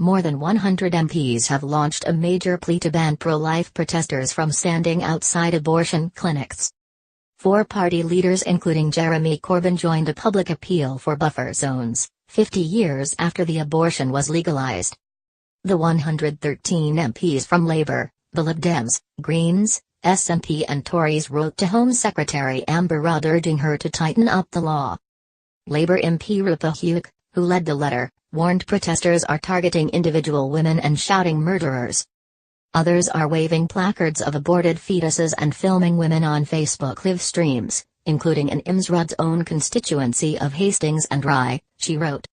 more than 100 MPs have launched a major plea to ban pro-life protesters from standing outside abortion clinics. 4 party leaders including Jeremy Corbyn joined a public appeal for buffer zones, 50 years after the abortion was legalized. The 113 MPs from Labour, the Lib Dems, Greens, SNP and Tories wrote to Home Secretary Amber Rudd urging her to tighten up the law. Labour MP Rupa Hugh, who led the letter, warned protesters are targeting individual women and shouting murderers. Others are waving placards of aborted fetuses and filming women on Facebook live streams, including in Ms Rudd's own constituency of Hastings and Rye, she wrote.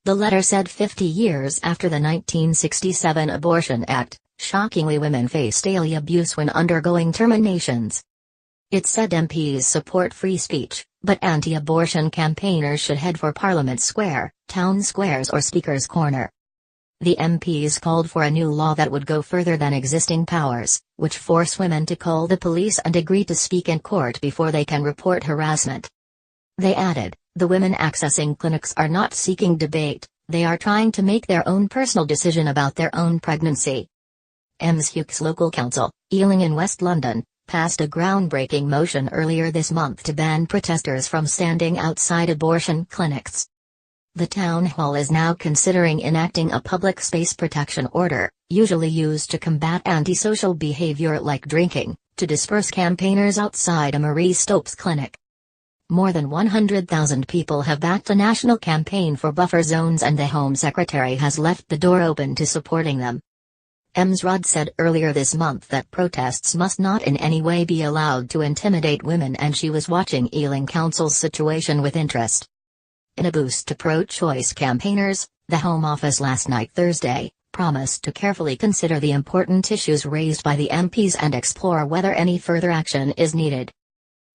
The letter said 50 years after the 1967 Abortion Act, shockingly women face daily abuse when undergoing terminations. It said MPs support free speech, but anti-abortion campaigners should head for Parliament Square, town squares or Speaker's Corner. The MPs called for a new law that would go further than existing powers, which force women to call the police and agree to speak in court before they can report harassment. They added, the women accessing clinics are not seeking debate, they are trying to make their own personal decision about their own pregnancy. Ms Hugh's local council, Ealing in West London, passed a groundbreaking motion earlier this month to ban protesters from standing outside abortion clinics. The town hall is now considering enacting a public space protection order, usually used to combat antisocial behavior like drinking, to disperse campaigners outside a Marie Stopes clinic. More than 100,000 people have backed a national campaign for buffer zones and the Home Secretary has left the door open to supporting them. Ms Rudd said earlier this month that protests must not in any way be allowed to intimidate women and she was watching Ealing Council's situation with interest. In a boost to pro-choice campaigners, the Home Office last night Thursday, promised to carefully consider the important issues raised by the MPs and explore whether any further action is needed.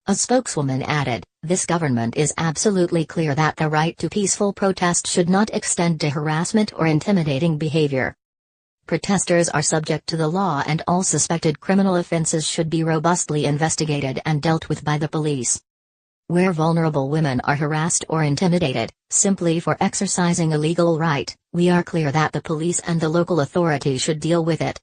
A spokeswoman added, this government is absolutely clear that the right to peaceful protest should not extend to harassment or intimidating behavior. Protesters are subject to the law and all suspected criminal offenses should be robustly investigated and dealt with by the police. Where vulnerable women are harassed or intimidated, simply for exercising a legal right, we are clear that the police and the local authority should deal with it.